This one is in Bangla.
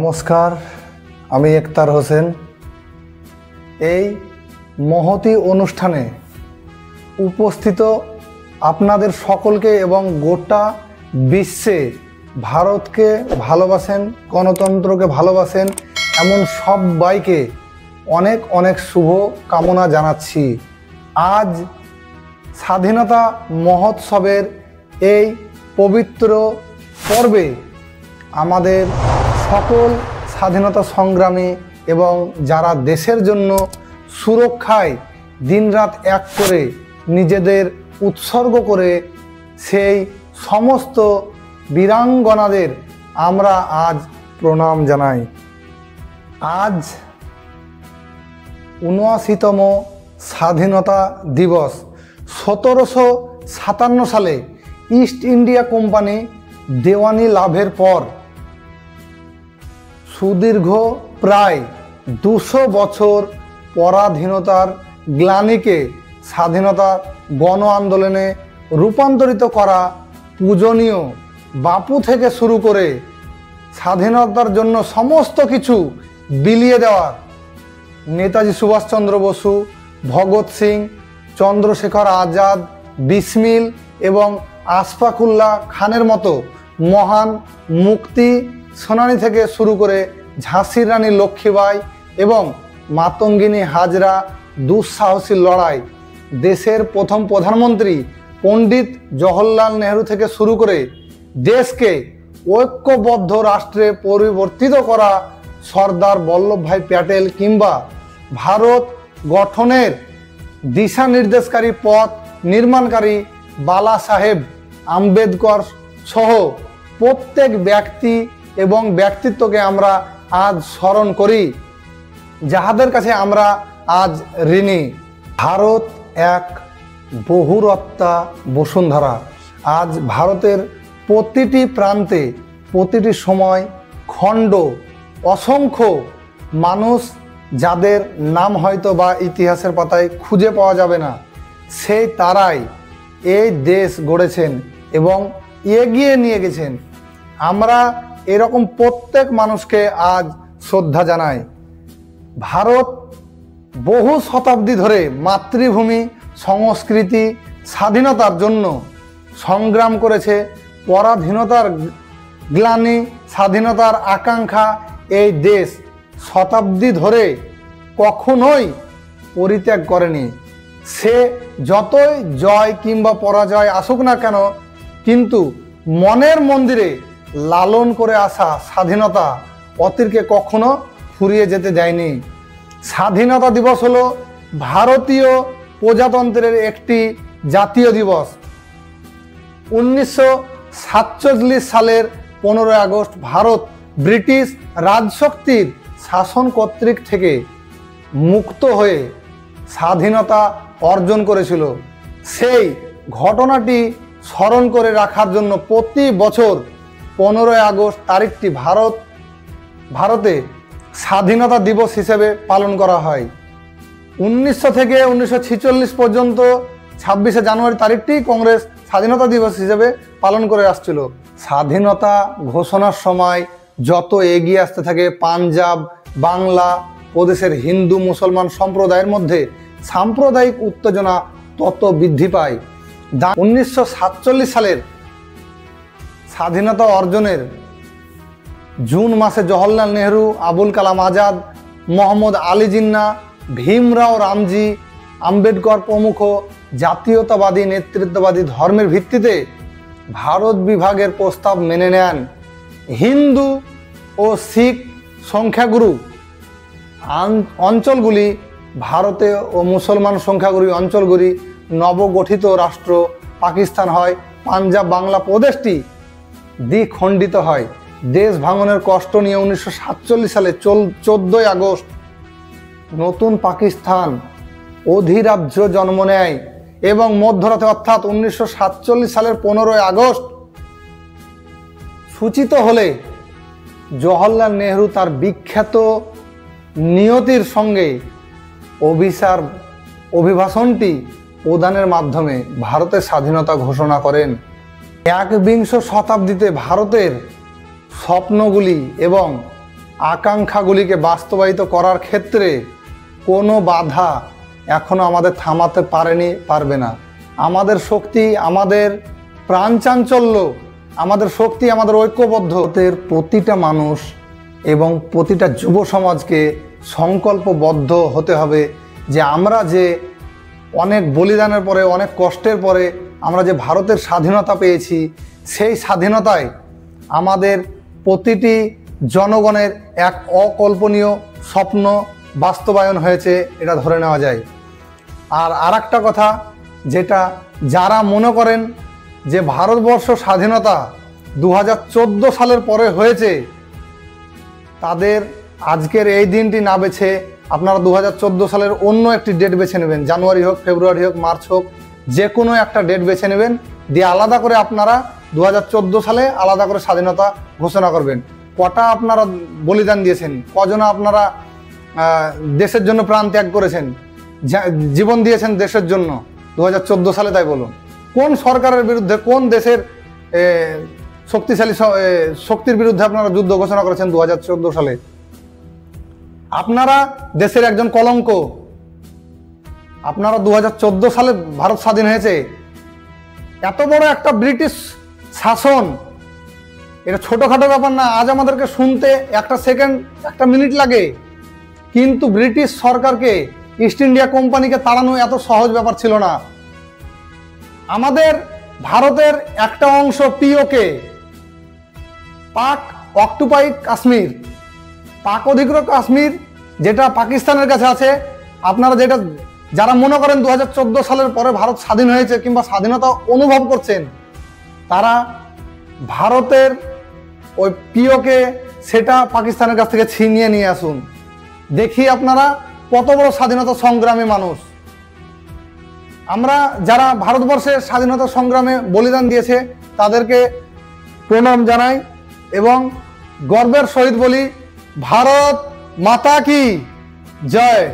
নমস্কার, আমি একতার হোসেন। এই মহতী অনুষ্ঠানে উপস্থিত আপনাদের সকলকে এবং গোটা বিশ্বে ভারতকে ভালোবাসেন, গণতন্ত্রকে ভালোবাসেন এমন সবাইকে অনেক অনেক শুভ কামনা জানাচ্ছি। আজ স্বাধীনতা মহোৎসবের এই পবিত্র পর্বে আমাদের সকল স্বাধীনতা সংগ্রামী এবং যারা দেশের জন্য সুরক্ষায় দিনরাত এক করে নিজেদের উৎসর্গ করে সেই সমস্ত বীরাঙ্গনাদের আমরা আজ প্রণাম জানাই। আজ ৭৯তম স্বাধীনতা দিবস। ১৭৫৭ সালে ইস্ট ইন্ডিয়া কোম্পানি দেওয়ানি লাভের পর সুদীর্ঘ প্রায় ২০০ বছর পরাধীনতার গ্লানিকে স্বাধীনতা গণ আন্দোলনে রূপান্তরিত করা পূজনীয় বাপু থেকে শুরু করে স্বাধীনতার জন্য সমস্ত কিছু বিলিয়ে দেওয়ার নেতাজি সুভাষচন্দ্র বসু, ভগৎ সিং, চন্দ্রশেখর আজাদ, বিসমিল এবং আশফাকুল্লাহ খানের মতো মহান মুক্তি সেনানী থেকে শুরু করে ঝাঁসির রানী লক্ষ্মীবাই এবং মাতঙ্গিনী হাজরা দুঃসাহসী লড়াই, দেশের প্রথম প্রধানমন্ত্রী পণ্ডিত জওহরলাল নেহরু থেকে শুরু করে দেশকে ঐক্যবদ্ধ রাষ্ট্রে পরিবর্তিত করা সর্দার বল্লভভাই প্যাটেল কিংবা ভারত গঠনের দিশা নির্দেশকারী পথ নির্মাণকারী বালা সাহেব আম্বেদকর সহ প্রত্যেক ব্যক্তি এবং ব্যক্তিত্বকে আমরা আজ স্মরণ করি, যাহাদের কাছে আমরা আজ ঋণী। ভারত এক বহুরত্না বসুন্ধরা। আজ ভারতের প্রতিটি প্রান্তে প্রতিটি সময় খণ্ড অসংখ্য মানুষ যাদের নাম হয়তো বা ইতিহাসের পাতায় খুঁজে পাওয়া যাবে না, সেই তারাই এই দেশ গড়েছেন এবং এগিয়ে নিয়ে গেছেন। আমরা এরকম প্রত্যেক মানুষকে আজ শ্রদ্ধা জানাই। ভারত বহু শতাব্দী ধরে মাতৃভূমি, সংস্কৃতি, স্বাধীনতার জন্য সংগ্রাম করেছে। পরাধীনতার গ্লানি, স্বাধীনতার আকাঙ্ক্ষা এই দেশ শতাব্দী ধরে কখনোই পরিত্যাগ করেনি। সে যতই জয় কিংবা পরাজয় আসুক না কেন, কিন্তু মনের মন্দিরে লালন করে আসা স্বাধীনতা অতীতকে কখনো ফুরিয়ে যেতে দেয়নি। স্বাধীনতা দিবস হলো ভারতীয় প্রজাতন্ত্রের একটি জাতীয় দিবস। ১৯৪৭ সালের ১৫ই আগস্ট ভারত ব্রিটিশ রাজশক্তির শাসন কর্তৃক থেকে মুক্ত হয়ে স্বাধীনতা অর্জন করেছিল। সেই ঘটনাটি স্মরণ করে রাখার জন্য প্রতি বছর ১৫ই আগস্ট তারিখটি ভারতে স্বাধীনতা দিবস হিসেবে পালন করা হয়। ১৯০০ থেকে ১৯৪৬ পর্যন্ত ২৬শে জানুয়ারি তারিখটি কংগ্রেস স্বাধীনতা দিবস হিসেবে পালন করে আসছিল। স্বাধীনতা ঘোষণার সময় যত এগিয়ে আসতে থাকে পাঞ্জাব, বাংলা প্রদেশের হিন্দু মুসলমান সম্প্রদায়ের মধ্যে সাম্প্রদায়িক উত্তেজনা তত বৃদ্ধি পায়। ১৯৪৭ সালের স্বাধীনতা অর্জনের জুন মাসে জওহরলাল নেহরু, আবুল কালাম আজাদ, মোহাম্মদ আলী জিন্নাহ, ভীমরাও রামজি, আম্বেদকর প্রমুখ জাতীয়তাবাদী নেতৃত্ববাদী ধর্মের ভিত্তিতে ভারত বিভাগের প্রস্তাব মেনে নেন। হিন্দু ও শিখ সংখ্যাগুরু অঞ্চলগুলি ভারতে ও মুসলমান সংখ্যাগুরু অঞ্চলগুলি নবগঠিত রাষ্ট্র পাকিস্তান হয়। পাঞ্জাব বাংলা প্রদেশটি দ্বিখণ্ডিত হয়। দেশ ভাঙনের কষ্ট নিয়ে ১৯৪৭ সালে ১৪ই আগস্ট নতুন পাকিস্তান অধিরাজ্য জন্ম নেয় এবং মধ্যরাতে অর্থাৎ ১৯৪৭ সালের ১৫ই আগস্ট সূচিত হলে জওহরলাল নেহরু তার বিখ্যাত নিয়তির সঙ্গে অভিভাষণটি প্রদানের মাধ্যমে ভারতের স্বাধীনতা ঘোষণা করেন। একবিংশ শতাব্দীতে ভারতের স্বপ্নগুলি এবং আকাঙ্ক্ষাগুলিকে বাস্তবায়িত করার ক্ষেত্রে কোনো বাধা এখনো আমাদের থামাতে পারবে না। আমাদের শক্তি, আমাদের প্রাণচাঞ্চল্য, আমাদের শক্তি, আমাদের ঐক্যবদ্ধতার প্রতিটা মানুষ এবং প্রতিটা যুব সমাজকে সংকল্পবদ্ধ হতে হবে যে আমরা যে অনেক বলিদানের পরে, অনেক কষ্টের পরে আমরা যে ভারতের স্বাধীনতা পেয়েছি, সেই স্বাধীনতায় আমাদের প্রতিটি জনগণের এক অকল্পনীয় স্বপ্ন বাস্তবায়ন হয়েছে, এটা ধরে নেওয়া যায়। আর একটা কথা, যেটা যারা মনে করেন যে ভারতবর্ষ স্বাধীনতা 2014 সালের পরে হয়েছে, তাদের আজকের এই দিনটি না বেছে আপনারা 2014 সালের অন্য একটি ডেট বেছে নেবেন। জানুয়ারি হোক, ফেব্রুয়ারি হোক, মার্চ হোক, যে কোনো একটা ডেট বেছে নেবেন, দিয়ে আলাদা করে আপনারা 2014 সালে আলাদা করে স্বাধীনতা ঘোষণা করবেন। কটা আপনারা বলিদান দিয়েছেন, কজনা আপনারা দেশের জন্য প্রাণ ত্যাগ করেছেন, জীবন দিয়েছেন দেশের জন্য 2014 সালে, তাই বলুন। কোন সরকারের বিরুদ্ধে, কোন দেশের শক্তিশালী শক্তির বিরুদ্ধে আপনারা যুদ্ধ ঘোষণা করেছেন 2014 সালে? আপনারা দেশের একজন কলঙ্ক। আপনারা 2014 সালে ভারত স্বাধীন হয়েছে, এত বড় একটা ব্রিটিশ শাসন, এটা ছোটখাটো ব্যাপার না। আজ আমাদেরকে শুনতে একটা সেকেন্ড, একটা মিনিট লাগে, কিন্তু ব্রিটিশ সরকারকে, ইস্ট ইন্ডিয়া কোম্পানিকে তাড়ানো এত সহজ ব্যাপার ছিল না। আমাদের ভারতের একটা অংশ পিওকে, পাক অক্টুপাই কাশ্মীর, পাক অধিকৃত কাশ্মীর, যেটা পাকিস্তানের কাছে আছে, আপনারা যারা মনে করেন 2014 সালের পরে ভারত স্বাধীন হয়েছে কিংবা স্বাধীনতা অনুভব করছেন, তারা ভারতের ওই পিওকে সেটা পাকিস্তানের কাছ থেকে ছিনিয়ে নিয়ে আসুন। দেখি আপনারা কত বড় স্বাধীনতা সংগ্রামী মানুষ। আমরা যারা ভারতবর্ষের স্বাধীনতা সংগ্রামে বলিদান দিয়েছে তাদেরকে প্রণাম জানাই এবং গর্বের সহিত বলি, ভারত মাতা কি জয়।